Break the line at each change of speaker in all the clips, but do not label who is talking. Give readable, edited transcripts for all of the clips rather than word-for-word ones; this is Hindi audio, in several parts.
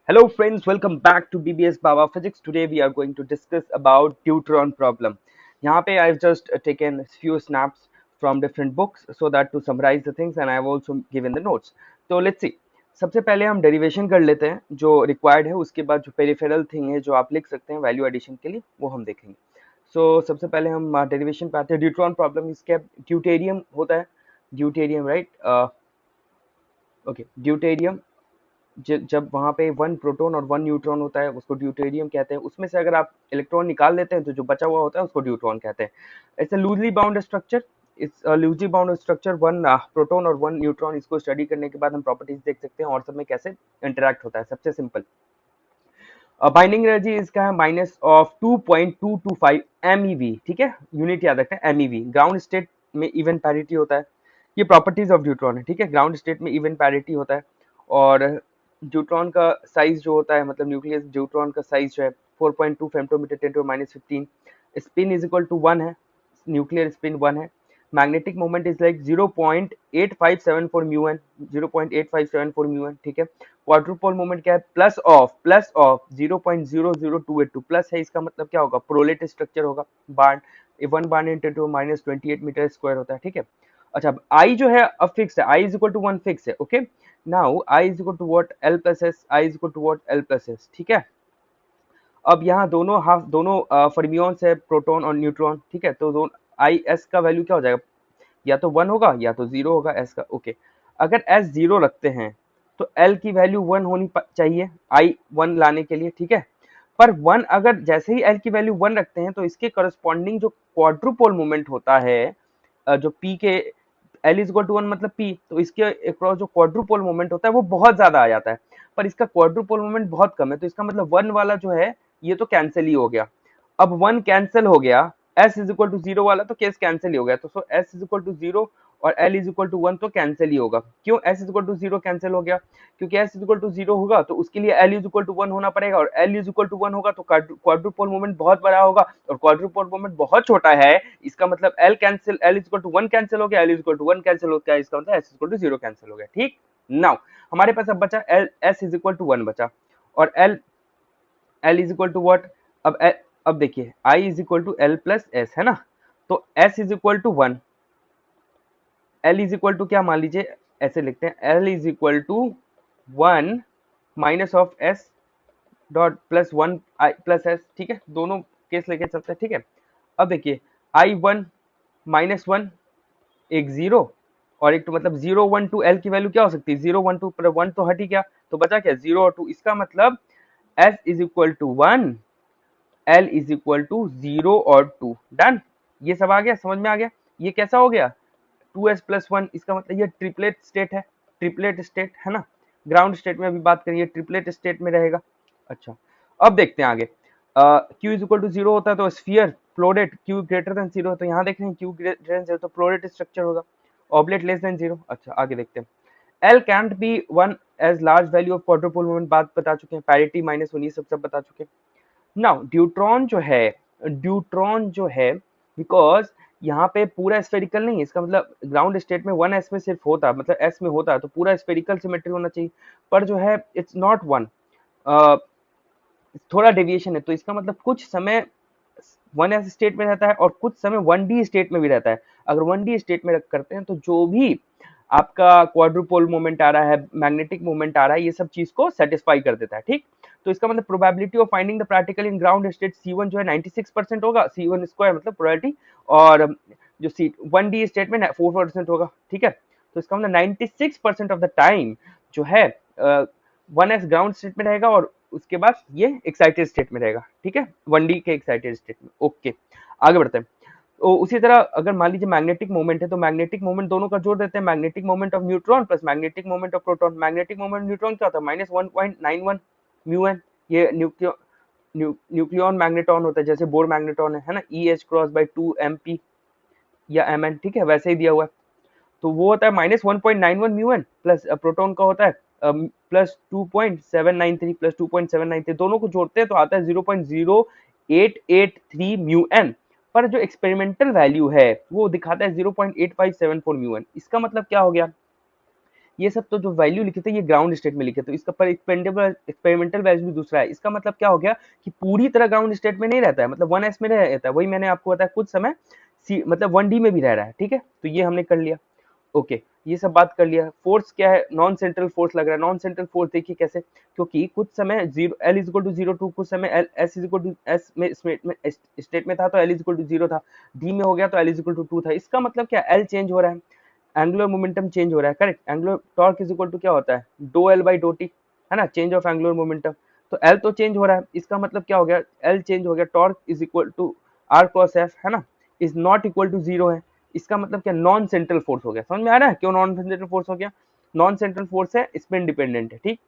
Hello friends, welcome back to BBS Baba Physics. Today we are going to discuss about deuteron problem. यहाँ पे I've just taken few snaps from different books so that to summarize the things and I've also given the notes. So let's see. सबसे पहले हम डेरिवेशन कर लेते हैं जो रिक्वायर्ड है, उसके बाद जो पेरिफेरल थिंग है जो आप लिख सकते हैं वैल्यू एडिशन के लिए वो हम देखेंगे. सबसे पहले हम डेरिवेशन पे आते हैं. ड्यूट्रॉन प्रॉब्लम इसके ड्यूटेरियम होता है. Deuterium right. ओके ड्यूटेरियम जब वहां पे वन प्रोटॉन और वन न्यूट्रॉन होता है उसको ड्यूटेरियम कहते हैं. उसमें से अगर आप इलेक्ट्रॉन निकाल लेते हैं तो जो बचा हुआ होता है उसको ड्यूट्रॉन कहते हैं. It's a loosely bound structure. It's loosely bound structure. One proton और वन न्यूट्रॉन. इसको स्टडी करने के बाद हम प्रॉपर्टीज देख सकते हैं और सब में कैसे इंटरेक्ट होता है. सबसे सिंपल बाइंडिंग एनर्जी इसका है -2.225 MeV. ठीक है, यूनिट याद रखना है MeV. ग्राउंड स्टेट में इवन पैरिटी होता है. ये प्रॉपर्टीज ऑफ ड्यूट्रॉन है. ठीक है, ग्राउंड स्टेट में इवन पैरिटी होता है और ड्यूट्रॉन का साइज जो होता है मतलब न्यूक्लियस ड्यूट्रॉन का साइज जो है 4.2 femtometre 10⁻15. Spin is equal to 1 है. न्यूक्लियर स्पिन 1 है. Magnetic moment is like 0.8574 mu N. 0.8574 mu N. ठीक है. क्वाड्रुपोल मोमेंट क्या है? प्लस ऑफ 0.00282 प्लस है. इसका मतलब क्या होगा? प्रोलेट स्ट्रक्चर होगा. बार्न 1 बार्न इंटू -28 मीटर स्क्वायर होता है. ठीक है. अच्छा, अब आई जो है अब फिक्स है. I is equal to 1 fix है. Okay. Now I is equal to what? L plus S. I is equal to what? L plus S. ठीक है. अब यहाँ दोनों फर्मियंस है, प्रोटॉन और न्यूट्रॉन. ठीक है, तो दोनों आई एस का वैल्यू क्या हो जाएगा? या तो 1 होगा या तो 0 होगा एस का. ओके. अगर एस 0 रखते हैं तो एल की वैल्यू 1 होनी चाहिए आई 1 लाने के लिए. ठीक है. पर 1 अगर जैसे ही एल की वैल्यू 1 रखते हैं तो इसके करस्पॉन्डिंग जो क्वाड्रुपोल मूवमेंट होता है जो पी के एल इज इक्वल टू 1 मतलब पी, तो इसके अक्रॉस जो क्वाड्रुपोल मूवमेंट होता है वो बहुत ज्यादा आ जाता है. पर इसका क्वाड्रुपोल मूवमेंट बहुत कम है, तो इसका मतलब 1 वाला जो है ये तो कैंसिल ही हो गया. अब 1 कैंसिल हो गया. एस इज इक्वल टू 0 वाला तो केस कैंसिल ही हो गया. तो सो एस इज इक्वल टू 0 और एल इज इक्वल टू 1 तो कैंसिल ही होगा. क्यों S is equal to 0 cancel हो गया? क्योंकि एस इज इक्वल टू 0 होगा तो उसके लिए एल इज इक्वल टू 1 होना पड़ेगा और एल इज इक्वल टू 1 होगा तो क्वाड्रुपोल मूवमेंट बहुत बड़ा होगा और क्वाड्रुपोल मूवमेंट बहुत छोटा है. इसका मतलब L cancel, L is equal to 1 cancel हो गया, L is equal to 1 cancel हो गया. इसका मतलब S is equal to 0 cancel हो गया. ठीक. नाउ हमारे पास अब बचा L, S is equal to 1 बचा और L, L is equal to what? अब देखिए I is equal to L plus S है ना. तो S is equal to 1, L is equal to क्या मान लीजिए ऐसे लिखते हैं, L is equal to 1 minus of S dot plus 1 I plus S. ठीक है, दोनों केस लेके चलते हैं. ठीक है. अब देखिए आई 1 -1 एक 0 और एक 2 मतलब 0 1 2 एल की वैल्यू क्या हो सकती है? 0 1 2 पर 1 तो हट ही गया तो बचा क्या? 0 और 2. इसका मतलब S is equal to 1, L is equal to 0 और 2. डन. ये सब आ गया, समझ में आ गया. ये कैसा हो गया? 2s+1. इसका मतलब ये ट्रिपलेट स्टेट है. ट्रिपलेट स्टेट है ना. ग्राउंड स्टेट में अभी बात करेंगे, ट्रिपलेट स्टेट में रहेगा. अच्छा, अब देखते हैं आगे. Q इज इक्वल टू 0 होता है तो sphere floret. Q greater than 0 तो यहाँ देख रहे हैं Q ग्रेटर देन 0 तो फ्लोरेट स्ट्रक्चर होगा. Oblate less than 0. अच्छा, आगे देखते हैं. L can't be 1 as large value of quadrupole moment. बात बता चुके हैं. पैरिटी -1 ये सब बता चुके हैं. नाउ ड्यूट्रॉन जो है बिकॉज यहाँ पे पूरा स्फेरिकल नहीं है. इसका मतलब ग्राउंड स्टेट में 1s में सिर्फ होता मतलब s में होता है तो पूरा स्फेरिकल सिमेट्री होना चाहिए. पर जो है इट्स नॉट 1, थोड़ा डेविएशन है. तो इसका मतलब कुछ समय 1s स्टेट में रहता है और कुछ समय 1d स्टेट में भी रहता है. अगर 1d स्टेट में करते हैं तो जो भी आपका क्वाड्रुपोल मोमेंट आ रहा है, मैग्नेटिक मोमेंट आ रहा है, ये सब चीज को सेटिस्फाई कर देता है. ठीक. तो इसका मतलब probability of finding the particle in ground state C1 जो है 96% होगा. C1 स्क्वायर मतलब प्रोबेबिलिटी. और जो C 1d स्टेट में 4% होगा. ठीक है. तो इसका मतलब 96% ऑफ द टाइम जो है 1s ग्राउंड स्टेट में रहेगा और उसके बाद ये एक्साइटेड स्टेट में रहेगा. ठीक है, 1d के एक्साइटेड स्टेट में. ओके, आगे बढ़ते हैं. तो उसी तरह अगर मान लीजिए मैग्नेटिक मोमेंट है तो मैग्नेटिक मोमेंट दोनों का जोड़ देते हैं. Magnetic moment of neutron plus magnetic moment of proton. Magnetic moment neutron क्या होता है? -1.91 म्यू एन. ये न्यूक्लियन मैग्नेटॉन होता है जैसे बोर मैग्नेटॉन है ना. EH×2 MP या MN. ठीक है, वैसे ही दिया हुआ है. तो वो होता है -1.91 म्यू एन प्लस प्रोटॉन का होता है +2.793 +2.793. दोनों को जोड़ते हैं तो आता है 0.0883 म्यू एन. पर जो एक्सपेरिमेंटल वैल्यू है वो दिखाता है 0.8574 म्यू एन. इसका मतलब क्या हो गया ये सब तो जो वैल्यू लिखे थे ये ग्राउंड स्टेट में लिखे, तो इसका पर एक्सपेरिमेंटल वैल्यू भी दूसरा है। इसका मतलब क्या हो गया कि पूरी तरह ग्राउंड स्टेट में नहीं रहता है, मतलब 1s में रहता है, वही मैंने आपको बताया कुछ समय मतलब 1d में भी रह रहा है, ठीक है। तो ये हमने कर लिया, ओके। ये सब बात कर लिया। फोर्स क्या है, नॉन सेंट्रल फोर्स लग रहा है। नॉन सेंट्रल फोर्स देखिए कैसे, क्योंकि कुछ समय zero L is equal to 0 2, कुछ समय L S is equal to S में स्टेट में था तो एल इज इक्वल टू 0 था, डी में हो गया तो एल इज इक्वल टू 2 था। इसका मतलब क्या, एल चेंज हो रहा है, एंगुलर मोमेंटम चेंज हो रहा है, correct. Angular torque is equal to क्या होता है, do L by do t, है ना, चेंज ऑफ एंगुलर मोमेंटम। तो एल तो चेंज हो रहा है, इसका मतलब क्या हो गया, एल चेंज हो गया, torque is equal to r cross F, है ना, इज नॉट इक्वल टू 0 है। इसका मतलब क्या, नॉन सेंट्रल फोर्स हो गया। समझ में आ रहा है क्यों नॉन सेंट्रल फोर्स हो गया, नॉन सेंट्रल फोर्स है, स्पिन डिपेंडेंट है, ठीक।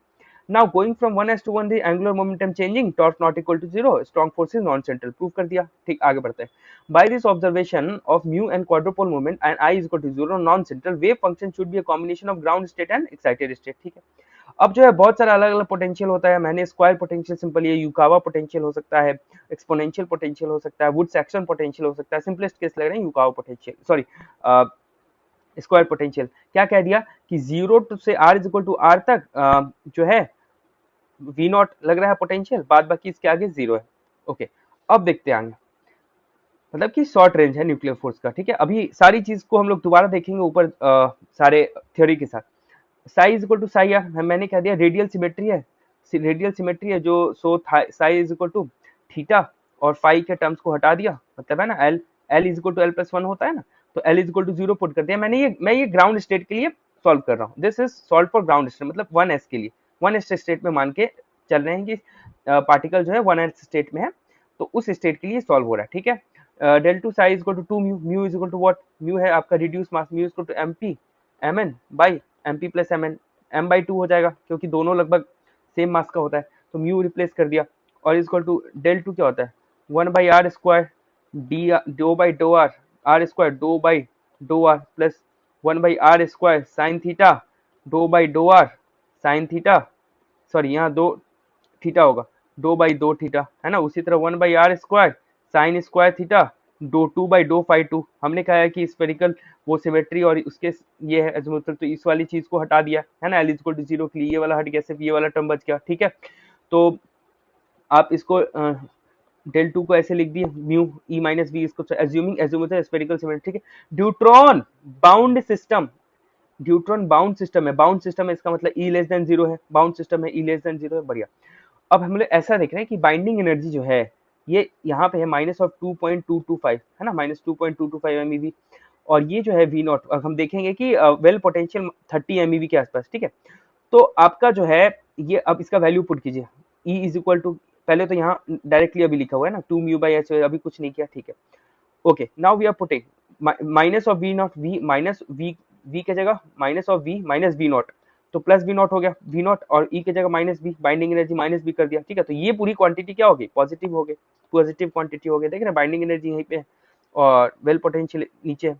Now going from 1s to 1, the angular momentum changing, torque not equal to 0, strong force is non-central, prove कर दिया, ठीक। आगे बढ़ते हैं। By this observation of mu and quadrupole moment and I is equal to 0, non-central, wave function should be a combination of ground state and excited state, ठीक है। अब जो है बहुत सारा अलग अलग पोटेंशियल होता है, मैंने स्क्वायर पोटेंशियल सिंपल, ये यूकावा पोटेंशियल हो सकता है, एक्सपोनेंशियल पोटेंशियल हो सकता है, वुड सेक्शन पोटेंशियल हो सकता है, सिंपलेस्ट केस लग रहे हैं Yukawa potential, sorry square potential. क्या कह दिया कि 0 से r is equal to R तक जो है वी नॉट लग रहा है पोटेंशियल, बाद बाकी इसके आगे 0 है, ओके। अब देखते हैं आगे, मतलब कि शॉर्ट रेंज है न्यूक्लियर फोर्स का, ठीक है। अभी सारी चीज को हम लोग दोबारा देखेंगे ऊपर सारे थ्योरी के साथ। Psi is equal to psi R, मैंने कह दिया रेडियल सिमेट्री है, रेडियल सिमेट्री है जो, so psi is equal to theta और फाई के टर्म्स को हटा दिया, मतलब है ना L, L is equal to L plus 1 होता है ना, तो L is equal to 0 put कर दिया मैंने। मैं ये ग्राउंड स्टेट के लिए सॉल्व कर रहा हूँ, this is solve for ground state, मतलब 1s के लिए, 1s स्टेट में मान के चल रहे हैं कि पार्टिकल जो है 1s स्टेट में है, तो उस स्टेट के लिए सॉल्व हो रहा है, ठीक है। Del two psi is equal to 2 mu, mu is equal to what, mu है आपका reduce mass, mu is equal to M P M N by M P plus M N, M by 2 हो जाएगा क्योंकि दोनों लगभग सेम मास का होता है, तो म्यू रिप्लेस कर दिया, और is equal to del two क्या होता है 1 by R square D doe by doe R square doe by doe R plus 1 by R square sine theta doe by doe R sine theta, sorry यहाँ दो थीटा होगा, दो बाई दो थीटा, है ना। उसी तरह 1 by R square sine square theta दो 2 बाई दो फाई 2, हमने कहा है कि स्फेरिकल वो सिमेट्री और उसके ये है एजिमुथल, तो इस वाली चीज को हटा दिया, है ना, एल इक्वल टू 0 के लिए ये वाला हट गया, सिर्फ ये वाला टर्म बच गया, ठीक है। तो आप इसको डेल टू को ऐसे लिख दिए म्यू ई माइनस बी, इसको एज्यूमिंग एजिमुथल स्फेरिकल सिमेट्री, ठीक है। Deuteron bound system, deuteron bound system है, बाउंड सिस्टम है, इसका मतलब ई लेस देन 0 है, बाउंड सिस्टम है, ई लेस देन 0 है, बढ़िया। अब हम लोग ऐसा देख रहे हैं कि बाइंडिंग एनर्जी जो है ये यहाँ पे है माइनस ऑफ 2.225, है ना, माइनस 2.225 MeV, और ये जो है वी नॉट, अब हम देखेंगे कि वेल पोटेंशियल 30 MeV के आसपास, ठीक है। तो आपका जो है ये, अब इसका वैल्यू पुट कीजिए, ई इज इक्वल टू, पहले तो यहाँ डायरेक्टली अभी लिखा हुआ है ना 2 म्यू बाई एच, अभी कुछ नहीं किया, ठीक है, okay. Now we are putting minus of V naught, V minus V, V की जगह minus of V minus V naught, तो प्लस वी नॉट हो गया, वी नॉट और ई की जगह minus B, binding energy minus B कर दिया, ठीक है। तो ये पूरी क्वांटिटी क्या होगी, पॉजिटिव हो गई, पॉजिटिव क्वांटिटी हो गई, देख रहे हैं बाइंडिंग एनर्जी यहीं पे है और वेल पोटेंशियल नीचे,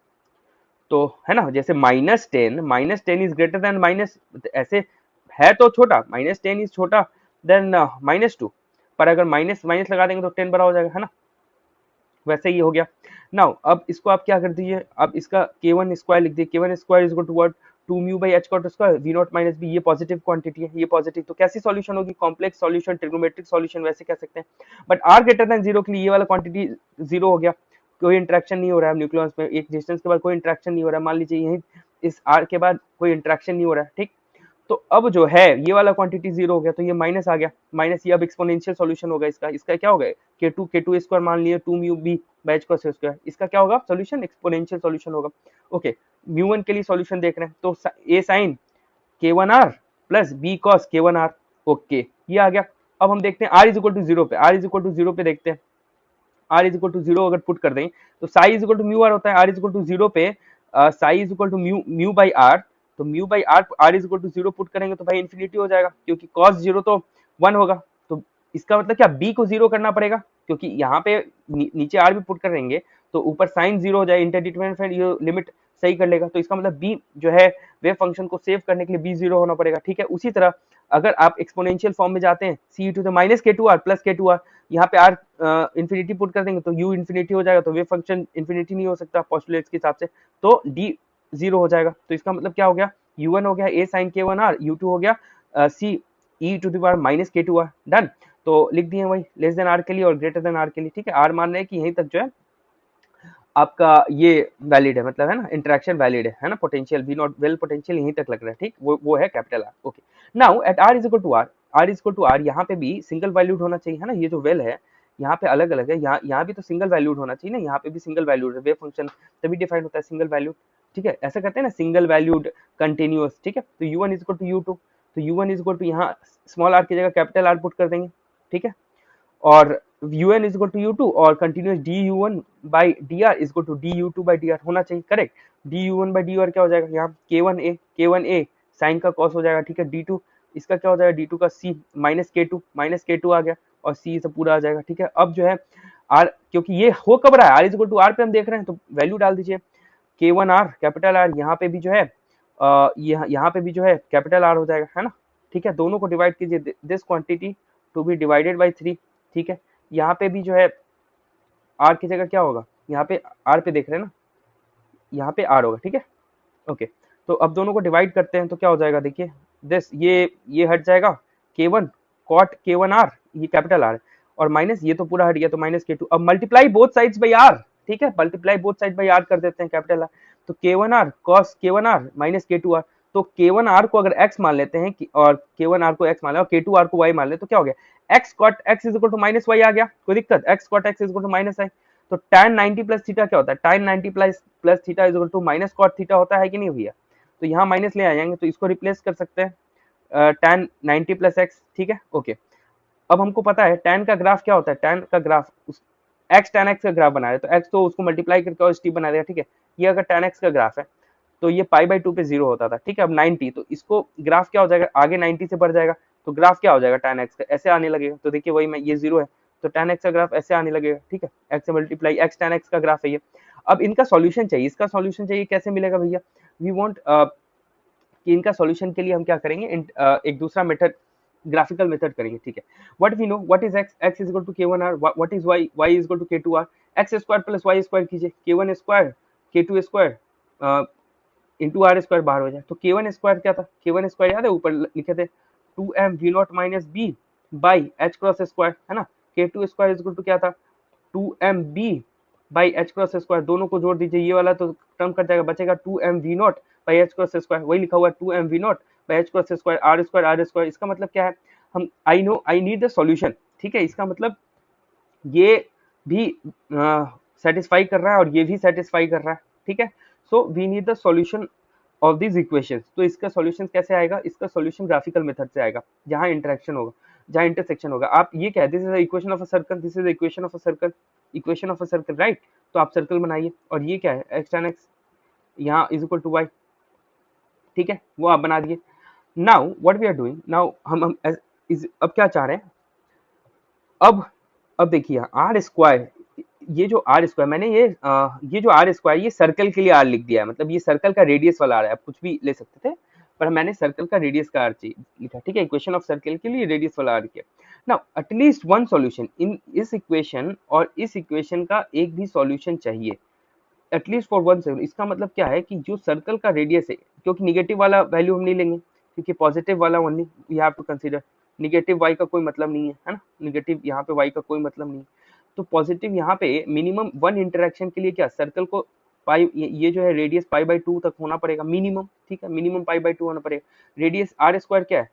तो है ना, जैसे minus ten is greater than minus, ऐसे है तो छोटा, -10 इज छोटा देन -2, पर अगर माइनस माइनस लगा देंगे तो 10 बड़ा हो जाएगा, है ना, वैसे ही हो गया। नाउ अब इसको आप क्या कर दीजिए, अब इसका k1 स्क्वायर लिख दिए, k1 square is equal to what 2 mu by H cot square V naught minus B, ये पॉजिटिव क्वांटिटी है, ये पॉजिटिव, तो कैसी सॉल्यूशन होगी, कॉम्प्लेक्स सॉल्यूशन, ट्रिग्नोमेट्रिक सॉल्यूशन वैसे कह सकते हैं। बट r ग्रेटर देन 0 के लिए ये वाला क्वांटिटी 0 हो गया, कोई इंटरेक्शन नहीं हो रहा है न्यूक्लियस में, एक डिस्टेंस के बाद कोई इंटरेक्शन नहीं हो रहा है, मान लीजिए यही इस r के बाद कोई इंटरेक्शन नहीं हो रहा है, ठीक। तो अब जो है ये वाला क्वांटिटी 0 हो गया, तो ये माइनस आ गया, माइनस, ये अब एक्सपोनेंशियल सॉल्यूशन होगा इसका, इसका क्या होगा k2 स्क्वायर मान लिए 2 mu B by H square, इसका क्या होगा सॉल्यूशन, एक्सपोनेंशियल सॉल्यूशन होगा, ओके। म्यू वन के लिए सॉल्यूशन देख रहे हैं, तो A sine k1r plus B cos k1r, okay, ये आ गया। अब हम देखते हैं r इज इक्वल टू 0 पे, r इज इक्वल टू 0 पे देखते हैं, r इज इक्वल टू 0 अगर पुट कर दें तो psi is equal to mu R होता है, r इज इक्वल टू 0 पे psi is equal to mu mu by R, तो mu by R, R is equal to 0 put करेंगे तो भाई इन्फिनिटी हो जाएगा, क्योंकि cos 0 तो 1 होगा, तो इसका मतलब क्या b को 0 करना पड़ेगा, क्योंकि यहाँ पे नीचे r भी पुट करेंगे तो ऊपर साइन 0 हो जाए, इंटरडिटरमिनेंट ये लिमिट सही कर लेगा, तो इसका मतलब b जो है वेव फंक्शन को सेव करने के लिए b 0 होना पड़ेगा, ठीक है। उसी तरह अगर आप एक्सपोनेंशियल फॉर्म में जाते हैं c to the minus k2r plus k2r, यहाँ पे r इन्फिनिटी पुट कर देंगे तो u इन्फिनिटी हो जाएगा, तो वेव फंक्शन इन्फिनिटी नहीं हो सकता पोस्टुलेट्स के हिसाब से, तो d 0 हो जाएगा, तो इसका मतलब क्या हो गया, U1 हो गया A sin K1R, U2 हो गया C e to the power minus K2R। Done. तो लिख दिए वही लेस देन आर के लिए और ग्रेटर देन आर के लिए। ठीक है, आर मान रहे हैं कि यहीं तक जो है आपका ये वैलिड है, मतलब है ना, इंटरेक्शन वैलिड है ना, potential V naught well potential यहीं तक लग रहा है। ठीक, वो है capital R. Okay, now at R is equal to R, R is equal to R, यहाँ पे भी सिंगल वैल्यूड होना चाहिए है ना। ये जो वेल है यहाँ पे अलग अलग है, यहाँ भी तो सिंगल वैल्यूड होना चाहिए ना, यहाँ पे भी सिंगल वैल्यूड है। वेव फंक्शन तभी डिफाइन होता है सिंगल वैल्यूड। ठीक है, ऐसा करते हैं ना, सिंगल वैल्यूड कंटिन्यूअस। ठीक है, तो U1 is equal to U2, तो U1 इज इक्वल टू यहाँ स्मॉल आर की जगह कैपिटल आर पुट कर देंगे। ठीक है, और un is equal to u2 और continuous du1 by dr is equal to du2 by dr होना चाहिए। करेक्ट, du1 बाई dr क्या हो जाएगा, यहाँ k1a साइन का कॉस हो जाएगा। ठीक है, d2 इसका क्या हो जाएगा, d2 का c माइनस k2 आ गया और c से पूरा आ जाएगा। ठीक है, अब जो है r, क्योंकि ये हो कब रहा है, r is equal to r पे हम देख रहे हैं, तो वैल्यू डाल दीजिए k1r कैपिटल r, यहाँ पे भी जो है यहाँ पे भी जो है कैपिटल r हो जाएगा, है ना। ठीक है, दोनों को डिवाइड कीजिए, this quantity to be divided by 3। ठीक है, यहाँ पे भी जो है आर की जगह क्या होगा, यहाँ पे आर पे देख रहे हैं ना, यहाँ पे आर होगा। ठीक है, ओके, तो अब दोनों को डिवाइड करते हैं तो क्या हो जाएगा, देखिए दिस ये हट जाएगा k1 कॉट k1 आर, ये कैपिटल आर है, और माइनस ये तो पूरा हट गया, तो माइनस k2। अब multiply both sides by R. ठीक है, multiply both side by R कर देते हैं कैपिटल आर, तो k1 R cos k1 R minus k2 R. तो k1 आर को अगर x मान लेते हैं और k1 आर को x मान ले और k2 आर को y मान ले, तो क्या हो गया, x cot x is equal to minus y आ गया। कोई दिक्कत, x cot x is equal to minus y। तो tan 90 प्लस थीटा क्या होता है, tan 90 plus theta is equal to minus cot theta होता है कि नहीं भैया। तो यहाँ माइनस ले आ जाएंगे, तो इसको रिप्लेस कर सकते हैं tan 90 प्लस एक्स। ठीक है, ओके, अब हमको पता है tan का ग्राफ क्या होता है, tan का ग्राफ x tan x का ग्राफ बना रहे, तो x तो उसको मल्टीप्लाई करके और स्टीप बना देगा। ठीक है, ये अगर tan x का ग्राफ है तो ये पाई बाई 2 पे 0 होता था। ठीक है, अब 90, तो इसको ग्राफ क्या हो जाएगा, आगे 90 से बढ़ जाएगा, तो ग्राफ क्या हो जाएगा tan x का, ऐसे आने लगेगा। तो देखिए वही मैं, ये 0 है तो tan x का ग्राफ ऐसे आने लगेगा। ठीक है, x से मल्टीप्लाई x tan x का ग्राफ है ये। अब इनका सॉल्यूशन चाहिए, इसका सॉल्यूशन चाहिए, कैसे मिलेगा भैया, वी वांट कि इनका सॉल्यूशन के लिए हम क्या करेंगे, एक दूसरा मेथड, ग्राफिकल मेथड करेंगे। ठीक है, what we know, what is x, x is equal to k1r, what is y, y is equal to k2r, x square plus y square कीजिए, k1 square k2 square into R square बाहर हो जाए। तो k1 स्क्वायर क्या था, k1 स्क्वायर याद है ऊपर लिखे थे 2m v not minus b by H cross square, है ना। k2 square is equal to क्या था, 2mb by H cross square, दोनों को जोड़ दीजिए, ये वाला तो टर्म कट जाएगा, बचेगा 2m v naught by H cross square, वही लिखा हुआ है 2m v naught by H cross square R square. इसका मतलब क्या है, हम I know I need the solution. ठीक है, इसका मतलब ये भी सेटिस्फाई कर रहा है और ये भी सेटिस्फाई कर रहा है। ठीक है, so we need the solution of this equations. तो इसका सॉल्यूशन कैसे आएगा, इसका सॉल्यूशन ग्राफिकल मेथड से आएगा, जहां इंटरेक्शन होगा, जहां इंटरसेक्शन होगा। आप ये क्या है, this is the equation of a circle, this is the equation of a circle, equation of a circle, right. तो आप सर्कल बनाइए, और ये क्या है, x tan x यहाँ इज इक्वल टू y। ठीक है, वो आप बना दिए। Now what we are doing now, हम अब क्या चाह रहे हैं, अब देखिए आर स्क्वायर, ये जो आर स्क्वायर मैंने ये जो आर स्क्वायर, ये सर्कल के लिए आर लिख दिया है, मतलब ये सर्कल का रेडियस वाला आर है, आप कुछ भी ले सकते थे, पर मैंने सर्कल का रेडियस का आर लिखा। ठीक है, इक्वेशन ऑफ सर्कल के लिए रेडियस वाला आर किया। Now at least one solution in इस इक्वेशन और इस इक्वेशन का एक भी सॉल्यूशन चाहिए, एटलीस्ट फॉर वन सेवन। इसका मतलब क्या है कि जो सर्कल का रेडियस है, क्योंकि निगेटिव वाला वैल्यू हम नहीं लेंगे, क्योंकि पॉजिटिव वाला only we have to consider, negative Y का कोई मतलब नहीं है ना, निगेटिव यहाँ पे वाई का कोई मतलब नहीं। तो पॉजिटिव यहाँ पे मिनिमम वन इंटरेक्शन के लिए क्या, सर्कल को पाई, ये जो है रेडियस पाई बाई 2 तक होना पड़ेगा मिनिमम। ठीक है, मिनिमम पाई बाई 2 होना पड़ेगा। रेडियस आर स्क्वायर क्या है,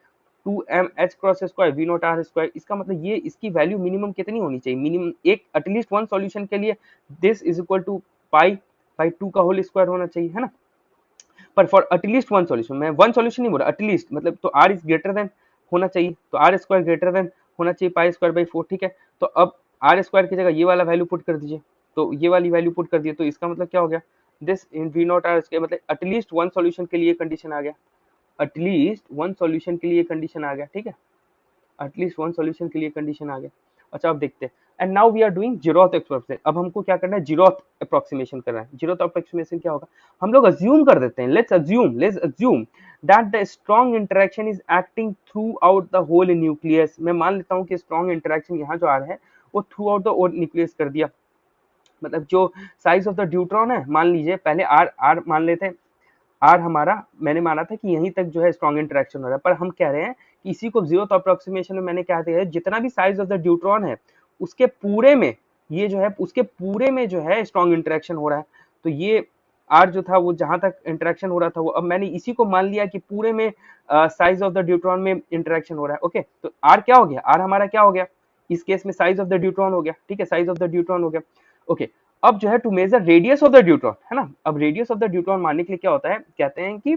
2m h cross square v naught R square. इसका मतलब ये, इसकी वैल्यू मिनिमम कितनी होनी चाहिए, मिनिमम एक, एटलीस्ट वन सॉल्यूशन के लिए this is equal to pi by 2 का होल स्क्वायर होना चाहिए, है ना। पर फॉर एटलीस्ट वन सॉल्यूशन, मैं वन सॉल्यूशन नहीं बोल रहा, एटलीस्ट मतलब, तो r इज ग्रेटर देन होना चाहिए, तो आर स्क्वायर ग्रेटर देन होना चाहिए पाई स्क्वायर बाई 4। ठीक है, तो अब आर स्क्वायर की जगह ये वाला वैल्यू पुट कर दीजिए, तो ये वाली वैल्यू पुट कर दिए, तो इसका मतलब क्या हो गया, this in V naught R square, मतलब एटलीस्ट वन सॉल्यूशन के लिए कंडीशन आ गया, एटलीस्ट वन सॉल्यूशन के लिए कंडीशन आ गया। ठीक है, एटलीस्ट वन सॉल्यूशन के लिए कंडीशन आ गया। अच्छा, अब देखते हैं, and now we are doing zeroth approximation. अब हमको क्या करना है, जीरोथ अप्रोक्सीमेशन करना है। जीरोथ अप्रोक्सीमेशन क्या होगा, हम लोग अज्यूम कर देते हैं, let's assume that the strong interaction is acting throughout the whole nucleus. मैं मान लेता हूँ कि स्ट्रॉन्ग इंटरेक्शन यहाँ जो आ रहा है वो थ्रू आउट द न्यूक्लियस कर दिया, मतलब जो साइज ऑफ द ड्यूट्रॉन है, मान लीजिए पहले आर मान लेते हैं, आर हमारा, मैंने माना था कि यहीं तक जो है स्ट्रॉन्ग इंटरेक्शन हो रहा है, पर हम कह रहे हैं कि इसी को जीरोथ अप्रोक्सीमेशन में मैंने क्या दिया है, जितना भी साइज ऑफ द ड्यूट्रॉन है उसके पूरे में, ये जो है उसके पूरे में जो है स्ट्रॉन्ग इंटरेक्शन हो रहा है। तो ये आर जो था वो जहां तक इंटरेक्शन हो रहा था वो, अब मैंने इसी को मान लिया कि पूरे में साइज ऑफ द ड्यूट्रॉन में इंटरेक्शन हो रहा है। ओके, तो आर क्या हो गया, आर हमारा क्या हो गया, इस केस में साइज ऑफ द ड्यूट्रॉन हो गया। ठीक है, साइज ऑफ द ड्यूट्रॉन हो गया। ओके, अब जो है to measure radius of the deuteron, है ना, अब रेडियस ऑफ द ड्यूट्रॉन मानने के लिए क्या होता है, कहते हैं कि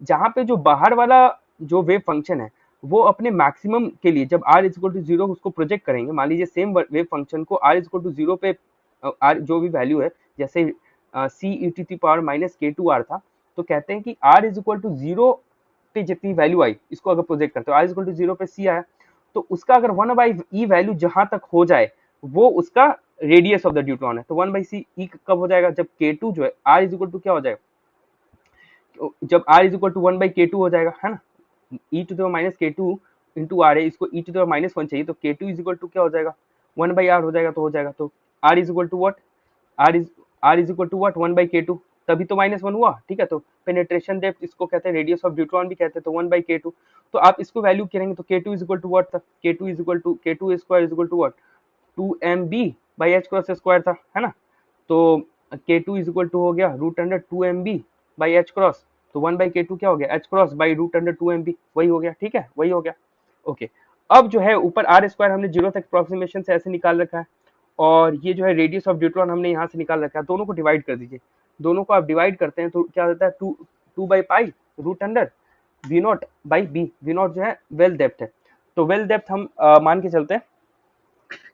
जहां पे जो बाहर वाला जो वेव फंक्शन है वो अपने मैक्सिमम के लिए जब r is equal to zero उसको प्रोजेक्ट करेंगे, मान लीजिए सेम वेव फंक्शन को r is equal to zero पे r जो भी वैल्यू है, जैसे C E T T power minus के टू आर था, तो कहते हैं कि r is equal to zero पे जितनी वैल्यू आई इसको अगर प्रोजेक्ट करते हो, r is equal to zero पे c आया, तो उसका अगर वन बाई ई वैल्यू जहां तक हो जाए वो उसका रेडियस ऑफ द ड्यूट्रॉन है। तो वन बाई सी ई कब हो जाएगा, जब के टू जो है r इज इक्वल टू क्या हो जाएगा, जब r is equal to one by K two हो जाएगा, है ना, e टू द माइनस के टू इंटू आर है, इसको e to the minus one चाहिए, तो K two is equal to क्या हो जाएगा, वन बाई आर हो जाएगा, तो हो जाएगा, तो r is equal to what, r is equal to what one by K two, तभी तो माइनस वन हुआ। ठीक है, तो पेनेट्रेशन डेप्थ इसको कहते हैं, रेडियस ऑफ ड्यूट्रॉन भी कहते हैं, तो वन बाई के टू, तो आप इसको वैल्यू करेंगे तो K two is equal to what था, K two is equal to K two square is equal to what, two M B by H cross square था, है ना, तो K two is equal to हो गया root under two M B by H cross, तो वन बाई के टू क्या हो गया, H cross by root under two M B, वही हो गया। ठीक है, वही हो गया। ओके, अब जो है ऊपर आर स्क्वायर हमने जीरो तक अप्रोक्सीमेशन से ऐसे निकाल रखा है, और ये जो है रेडियस ऑफ ड्यूट्रॉन हमने यहाँ से निकाल रखा है, दोनों को डिवाइड कर दीजिए, दोनों को आप डिवाइड करते हैं तो क्या होता है, two two by pi root under V naught by B, V naught जो है वेल डेप्थ है, तो वेल डेप्थ हम मान के चलते हैं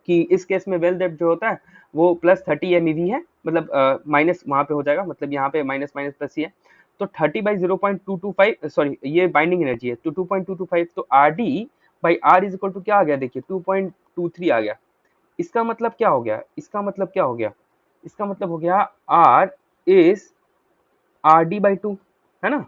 कि इस केस में वेल डेप्थ जो होता है वो प्लस 30 एम है, मतलब माइनस वहां पे हो जाएगा, मतलब यहाँ पे माइनस माइनस प्लस ही है, तो 30 बाई 0.225, सॉरी ये बाइंडिंग एनर्जी है, तो 2.225, तो R D by R is equal to क्या आ गया, देखिए 2.23 आ गया। इसका मतलब क्या हो गया, इसका मतलब क्या हो गया, इसका मतलब हो गया R is R D by two, है ना,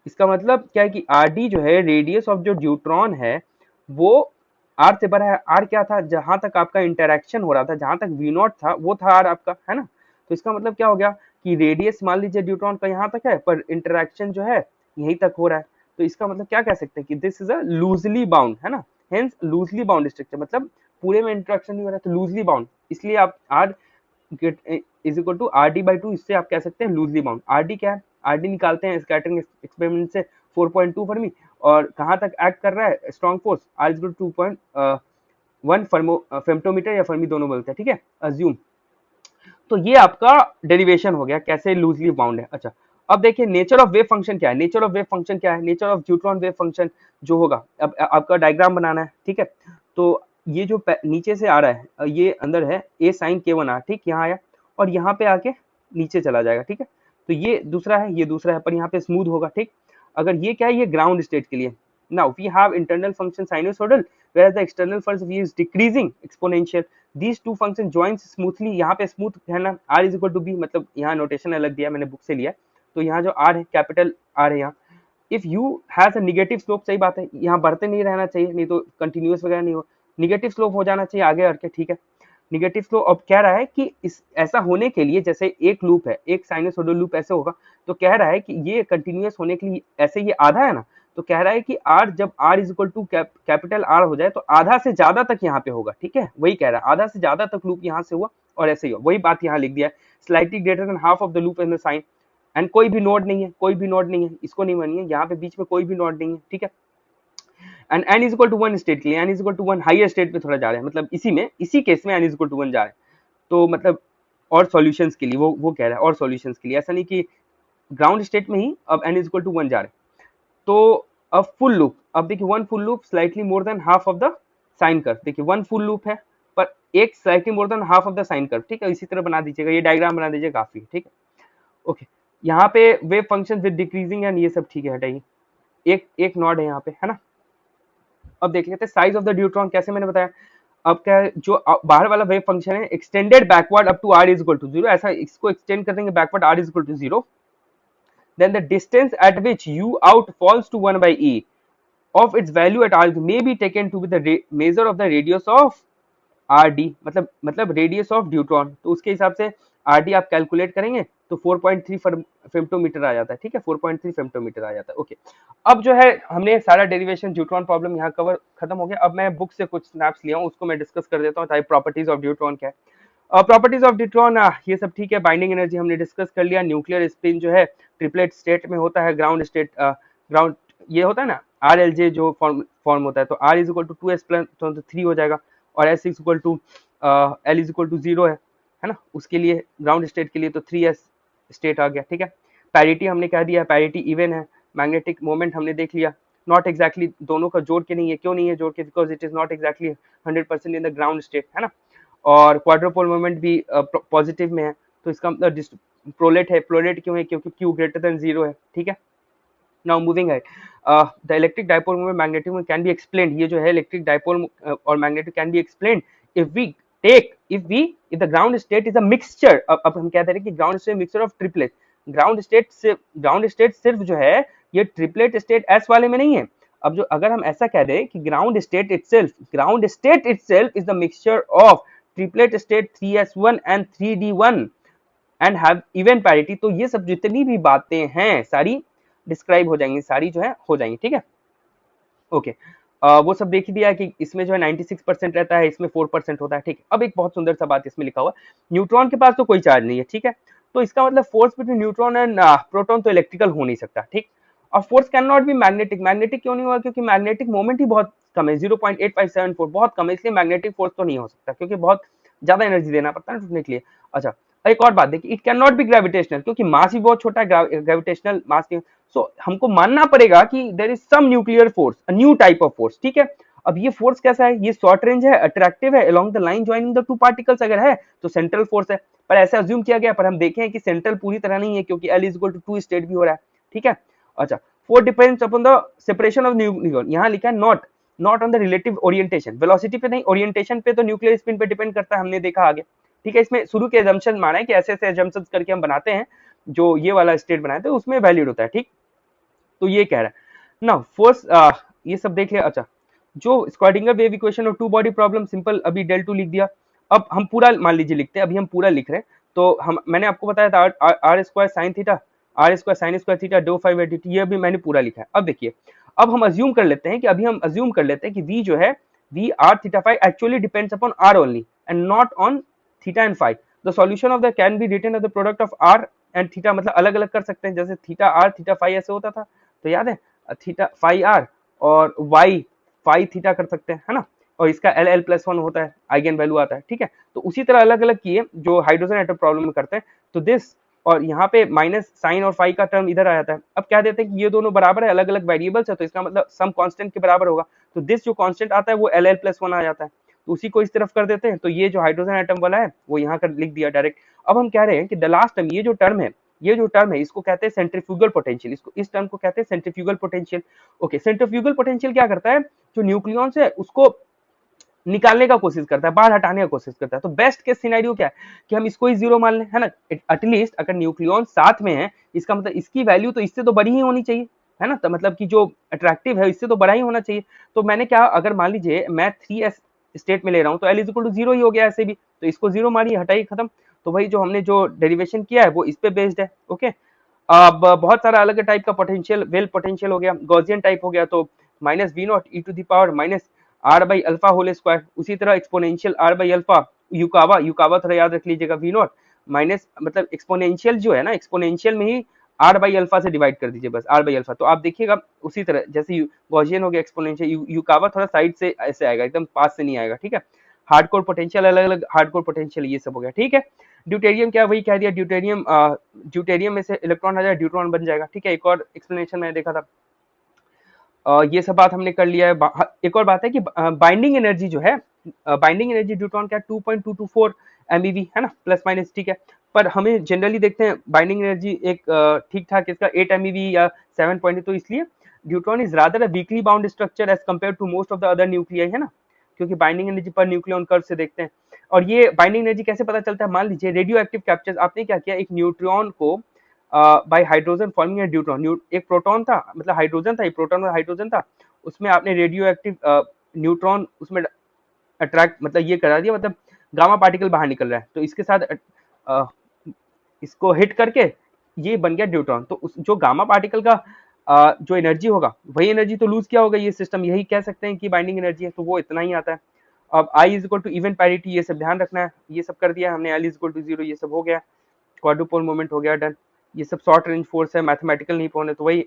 इसका मतलब क्या है कि आर डी जो है रेडियस ऑफ जो ड्यूट्रॉन है वो आर से बड़ा है। आर क्या था, जहां तक आपका इंटरेक्शन हो रहा था, जहां तक वी नॉट था वो था आर आपका, है ना, तो इसका मतलब क्या हो गया कि रेडियस मान लीजिए ड्यूट्रॉन का यहाँ तक है पर इंटरेक्शन जो है यहीं तक हो रहा है, तो इसका मतलब क्या कह सकते हैं कि this is a loosely bound, है ना, हेंस लूजली बाउंड स्ट्रक्चर, मतलब पूरे में इंटरेक्शन नहीं हो रहा तो लूजली बाउंड, इसलिए आप R is equal to R D by two, इससे आप कह सकते हैं लूजली बाउंड। आर डी क्या है, आर डी निकालते हैं स्कैटरिंग एक्सपेरिमेंट से 4.2 फर्मी, और कहाँ तक एक्ट कर रहा है strong force, R is equal to 2.1 femtometre या फर्मी दोनों बोलते हैं। ठीक है, अज्यूम, तो ये आपका डेरिवेशन हो गया कैसे लूजली बाउंड है। अच्छा, अब देखिए नेचर ऑफ वेव फंक्शन क्या है, नेचर ऑफ वेव फंक्शन क्या है, nature of neutron wave function जो होगा, अब आपका डायग्राम बनाना है। ठीक है, तो ये जो नीचे से आ रहा है ये अंदर है ए साइन के वन आर, ठीक, यहाँ आया और यहाँ पे आके नीचे चला जाएगा। ठीक है, तो ये दूसरा है, ये दूसरा है, पर यहाँ पे स्मूथ होगा। ठीक, अगर ये क्या है, ये ग्राउंड स्टेट के लिए। Now we have internal function sinusoidal whereas the external pulse v is decreasing exponential, these two function joins smoothly, यहाँ पे स्मूथ है ना, r is equal to b, मतलब यहाँ नोटेशन अलग दिया मैंने बुक से लिया, तो यहाँ जो r है कैपिटल r है यहाँ, if u has a negative slope, सही बात है, यहाँ बढ़ते नहीं रहना चाहिए, नहीं तो कंटिन्यूअस वगैरह नहीं हो, नेगेटिव स्लोप हो जाना चाहिए आगे करके। ठीक है, नेगेटिव फ्लो। अब कह रहा है कि इस ऐसा होने के लिए, जैसे एक लूप है, एक साइनोसॉइडल लूप ऐसे होगा, तो कह रहा है कि ये कंटिन्यूअस होने के लिए ऐसे ये आधा है ना, तो कह रहा है कि आर जब R is equal to capital R हो जाए तो आधा से ज्यादा तक यहाँ पे होगा। ठीक है, वही कह रहा है, आधा से ज्यादा तक लूप यहाँ से हुआ और ऐसे ही हुआ, वही बात यहाँ लिख दिया है, slightly greater than half of the loop in the sine, and कोई भी नोड नहीं है, कोई भी नोड नहीं है, इसको नहीं मानिए, यहाँ पे बीच में कोई भी नोड नहीं है। ठीक है, and N is equal to one state के लिए, N is equal to one higher state पे थोड़ा जा रहे हैं, मतलब इसी में, इसी केस में N is equal to one जा रहे हैं, तो मतलब और सॉल्यूशंस के लिए वो कह रहा है, और सॉल्यूशंस के लिए, ऐसा नहीं कि ग्राउंड स्टेट में ही अब N is equal to one जा रहे हैं। तो अब फुल लूप, अब देखिए one full loop slightly more than half of the sine curve, देखिए वन फुल लूप है पर एक slightly more than half of the sine curve. ठीक है, इसी तरह बना दीजिएगा, ये डायग्राम बना दीजिए काफी। ठीक है, ओके, यहाँ पे wave function with decreasing and ये सब ठीक है, हटाइए, एक एक नॉड है यहाँ पे, है ना। अब देख लेते हैं साइज ऑफ द ड्यूट्रॉन, कैसे मैंने बताया, अब क्या है, जो बाहर वाला वेव फंक्शन है extended backward up to r is equal to zero, ऐसा इसको एक्सटेंड कर देंगे backward r is equal to zero, then the distance at which u out falls to 1 by e of its value at r may be taken to be the measure of the radius of rd, मतलब radius of ड्यूट्रॉन, तो उसके हिसाब से आरडी आप कैलकुलेट करेंगे तो 4.3 फेम्टोमीटर आ जाता है, ठीक है, 4.3 फेम्टोमीटर आ जाता है। ओके, अब जो है हमने सारा डेरिवेशन ड्यूट्रॉन प्रॉब्लम यहाँ कवर खत्म हो गया। अब मैं बुक से कुछ स्नैप्स लिया हूँ, उसको मैं डिस्कस कर देता हूँ, ताकि प्रॉपर्टीज ऑफ ड्यूट्रॉन क्या है। प्रॉपर्टीज ऑफ ड्यूट्रॉन ये सब ठीक है। बाइंडिंग एनर्जी हमने डिस्कस कर लिया। न्यूक्लियर स्पिन जो है ट्रिपलेट स्टेट में होता है, ग्राउंड स्टेट ग्राउंड ये होता है ना आर एल जे जो फॉर्म होता है, तो R is equal to 2s plus तो 3 हो जाएगा, और S is equal to L is equal to 0 है ना, उसके लिए ग्राउंड स्टेट के लिए तो 3s स्टेट आ गया, ठीक है। पैरिटी हमने कह दिया, पैरिटी इवन है। मैग्नेटिक मोमेंट हमने देख लिया, नॉट एग्जैक्टली दोनों का जोड़ के नहीं है, क्यों नहीं है जोड़ के, because it is not exactly 100% in the ground state, है ना। और क्वाड्रोपोल मोमेंट भी पॉजिटिव में है, तो इसका मतलब प्रोलेट है। प्रोलेट क्यों है, क्योंकि क्यू ग्रेटर देन 0 है, ठीक है। नाउ मूविंग है the electric dipole moment magnetic moment can be explained. ये जो है इलेक्ट्रिक डाइपोल और magnetic can be explained if the ground state is a mixture। अब हम कहते हैं कि ground state mixture of triplet. Ground state सिर्फ जो है ये ट्रिपलेट स्टेट एस वाले में नहीं है। अब जो अगर हम ऐसा कह दें कि ground state itself is the mixture of triplet state 3s1 and 3d1 and have even parity, तो ये सब जितनी भी बातें हैं सारी डिस्क्राइब हो जाएंगी, सारी जो है हो जाएंगी, ठीक है। ओके, वो सब देख ही दिया कि इसमें जो है 96% रहता है, इसमें 4% होता है, ठीक है। अब एक बहुत सुंदर सा बात इसमें लिखा हुआ, न्यूट्रॉन के पास तो कोई चार्ज नहीं है, ठीक है, तो इसका मतलब force between neutron and proton तो इलेक्ट्रिकल हो नहीं सकता, ठीक। और force can not be magnetic. Magnetic क्यों नहीं हुआ, क्योंकि मैग्नेटिक मोमेंट ही बहुत कम है, 0.8574 बहुत कम है, इसलिए मैग्नेटिक फोर्स तो नहीं हो सकता, क्योंकि बहुत ज्यादा एनर्जी देना पड़ता है टूटने के लिए। अच्छा, एक और बात देखिए, it can not be gravitational, क्योंकि मास भी बहुत छोटा है, ग्रेविटेशनल मास नहीं। सो हमको मानना पड़ेगा कि there is some nuclear force, a new type of force, ठीक है। अब ये फोर्स कैसा है, ये शॉर्ट रेंज है, अट्रैक्टिव है, along the line joining the two particles अगर है तो सेंट्रल फोर्स है, पर ऐसा अज्यूम किया गया, पर हम देखें कि सेंट्रल पूरी तरह नहीं है, क्योंकि L is equal to 2 state भी हो रहा है, ठीक है। अच्छा, force depends upon the separation of nucleon, यहाँ लिखा है not on the relative orientation, velocity पे नहीं, ओरिएंटेशन पे तो न्यूक्लियर स्पिन पे डिपेंड करता है, हमने देखा आगे, ठीक है। इसमें शुरू के एजम्पशन माना है कि ऐसे ऐसे एजम्पशंस करके हम बनाते हैं, जो ये वाला स्टेट बनाए थे उसमें वैलिड होता है, ठीक। तो ये कह रहा है ना फोर्स, ये सब देख लिया। अच्छा, जो स्क्वाडिंगर वेव इक्वेशन और टू बॉडी प्रॉब्लम सिंपल, अभी डेल टू लिख दिया। अब हम पूरा मान लीजिए लिखते हैं, अभी हम पूरा लिख रहे हैं, तो हम मैंने आपको बताया था R square sine theta, R square sine square theta doe 5 dt, ये भी मैंने पूरा लिखा है। अब देखिए, अब हम अज्यूम कर लेते हैं कि कि v जो है v r theta phi actually depends upon r only and not on theta and phi। the solution of the can be written as the product of r and theta, मतलब अलग अलग कर सकते हैं, जैसे थीटा r थीटा phi ऐसे होता था, तो याद है थीटा phi r और y phi थीटा कर सकते हैं, है ना, और इसका एल एल प्लस 1 होता है, आइगन वैल्यू आता है, ठीक है। तो उसी तरह अलग अलग किए जो हाइड्रोजन एटम प्रॉब्लम में करते हैं, तो दिस और यहाँ पे माइनस साइन और फाई का टर्म इधर आ जाता है। अब क्या देते हैं कि ये दोनों बराबर है, अलग अलग वेरिएबल्स है, तो इसका मतलब सम कांस्टेंट के बराबर होगा, तो दिस जो कांस्टेंट आता है वो एल एल प्लस 1 आ जाता है, तो उसी को इस तरफ कर देते हैं, तो ये जो हाइड्रोजन एटम वाला है वो यहाँ कर लिख दिया डायरेक्ट। अब हम कह रहे हैं कि द लास्ट टर्म, ये जो टर्म है इसको कहते हैं सेंट्रीफ्यूगल पोटेंशियल, इसको इस टर्म को कहते हैं centrifugal potential. Okay, centrifugal potential क्या करता है, जो न्यूक्लियॉन्स है उसको निकालने का कोशिश करता है, बाहर हटाने का कोशिश करता है। तो बेस्ट केस सिनेरियो क्या है कि हम इसको ही जीरो मान लें, है ना। एटलीस्ट अगर न्यूक्लियॉन साथ में है, इसका मतलब इसकी वैल्यू तो इससे तो बड़ी ही होनी चाहिए, है ना, तो मतलब कि जो अट्रैक्टिव है इससे तो बड़ा ही होना चाहिए। तो मैंने क्या, अगर मान लीजिए मैं 3s स्टेट में ले रहा हूँ, तो L इज इक्वल टू 0 ही हो गया ऐसे भी, तो इसको 0 मानिए, हटाइए, खत्म। तो भाई जो हमने जो डेरिवेशन किया है वो इस पे बेस्ड है। ओके, अब बहुत सारा अलग टाइप का पोटेंशियल, वेल पोटेंशियल हो गया, गॉसियन टाइप हो गया, तो minus V naught E to the power minus R by alpha whole square. उसी तरह exponential R by alpha, Yukawa थोड़ा याद रख लीजिएगा, वी नॉट माइनस मतलब एक्सपोनेंशियल जो है ना, एक्सपोनेंशियल में ही आर बाई अल्फा से डिवाइड कर दीजिए, बस आर बाई अल्फा। तो आप देखिएगा उसी तरह जैसे गॉसियन हो गया एक्सपोनेंशियल, युकावा थोड़ा साइड से ऐसे आएगा, एकदम पास से नहीं आएगा, ठीक है। हार्डकोर पोटेंशियल, अलग अलग हार्डकोर पोटेंशियल, ये सब हो गया, ठीक है। ड्यूटेरियम क्या, वही कह दिया, ड्यूटेरियम में से इलेक्ट्रॉन आ जाए, ड्यूट्रॉन बन जाएगा, ठीक है। एक और एक्सप्लेनेशन मैंने देखा था, ये सब बात हमने कर लिया है। एक और बात है कि बाइंडिंग एनर्जी जो है, बाइंडिंग एनर्जी ड्यूट्रॉन क्या 2.224 MeV है ना, प्लस माइनस, ठीक है। पर हमें जनरली देखते हैं बाइंडिंग एनर्जी एक ठीक ठाक इसका 8 MeV या 7 तो इसलिए deuteron is rather a weakly bound structure as compare to most of the other nuclei, है ना, क्योंकि बाइंडिंग एनर्जी पर न्यूक्लियन कर्व से देखते हैं। और ये बाइंडिंग एनर्जी कैसे पता चलता है, मान लीजिए रेडियो एक्टिव कैप्चर, आपने क्या किया, एक न्यूट्रॉन को bye hydrogen forming a deuteron, एक प्रोटॉन था, मतलब हाइड्रोजन था, एक प्रोटॉन और हाइड्रोजन था, उसमें आपने रेडियो एक्टिव न्यूट्रॉन उसमें अट्रैक्ट मतलब ये करा दिया, मतलब गामा पार्टिकल बाहर निकल रहा है, तो इसके साथ इसको हिट करके ये बन गया ड्यूट्रॉन। तो उस जो गामा पार्टिकल का जो एनर्जी होगा वही एनर्जी तो लूज क्या होगा, ये सिस्टम यही कह सकते हैं कि बाइंडिंग एनर्जी है, तो वो इतना ही आता है। अब I is equal to even parity, ये सब ध्यान रखना है, ये सब कर दिया हमने। L इज इक्वल टू 0, ये सब हो गया, क्वाड्रुपोल मोमेंट हो गया, डन। ये सब शॉर्ट रेंज फोर्स है, मैथमेटिकल नहीं पढ़ने, तो वही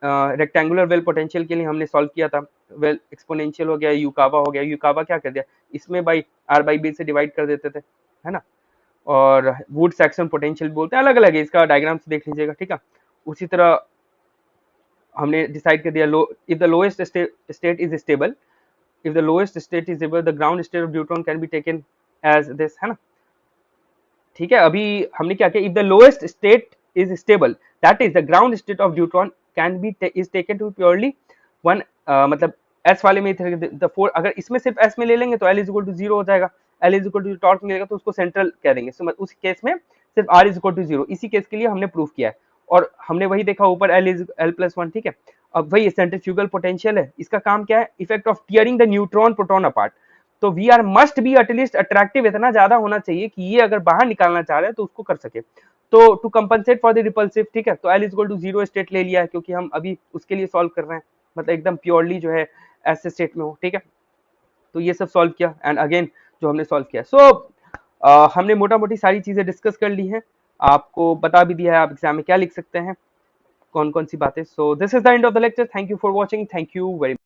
रेक्टेंगुलर वेल पोटेंशियल के लिए हमने सॉल्व किया था। वेल एक्सपोनेंशियल हो गया, यूकावा हो गया, यूकावा क्या कर दिया, इसमें बाई आर बाई बी से डिवाइड कर देते थे, है ना। और वुड सेक्शन पोटेंशियल बोलते हैं, अलग अलग है, इसका डायग्राम से देख लीजिएगा, ठीक है। उसी तरह हमने डिसाइड कर दिया लो if the lowest state is stable, if the lowest state is stable, the ground state of deuteron can be taken as this, है ना। ठीक है, अभी हमने क्या किया, if the lowest state is stable, that is the ground state of deuteron can be is taken to purely one, मतलब s वाले में the four, अगर इसमें सिर्फ s में ले लेंगे तो l is equal to 0 हो जाएगा, l is equal to torque मिलेगा तो उसको सेंट्रल कह देंगे, so उस केस में सिर्फ r is equal to 0, इसी केस के लिए हमने प्रूफ किया है। और हमने वही देखा ऊपर l is l plus 1, ठीक है। अब वही सेंट्रीफ्यूगल पोटेंशियल है, इसका काम क्या है, effect of tearing the neutron proton apart. तो we are must be at least attractive इतना ज्यादा होना चाहिए कि ये अगर बाहर निकालना चाह रहे हैं तो उसको कर सके, तो to compensate for the repulsive, ठीक है। तो L is equal to 0 state ले लिया है क्योंकि हम अभी उसके लिए सॉल्व कर रहे हैं, मतलब एकदम प्योरली जो है ऐसे स्टेट में हो, ठीक है। तो ये सब सॉल्व किया एंड अगेन जो हमने सॉल्व किया, सो हमने मोटा मोटी सारी चीजें डिस्कस कर ली हैं, आपको बता भी दिया है आप एग्जाम में क्या लिख सकते हैं, कौन कौन सी बातें। So this is the end of the lecture, thank you for watching, thank you very much.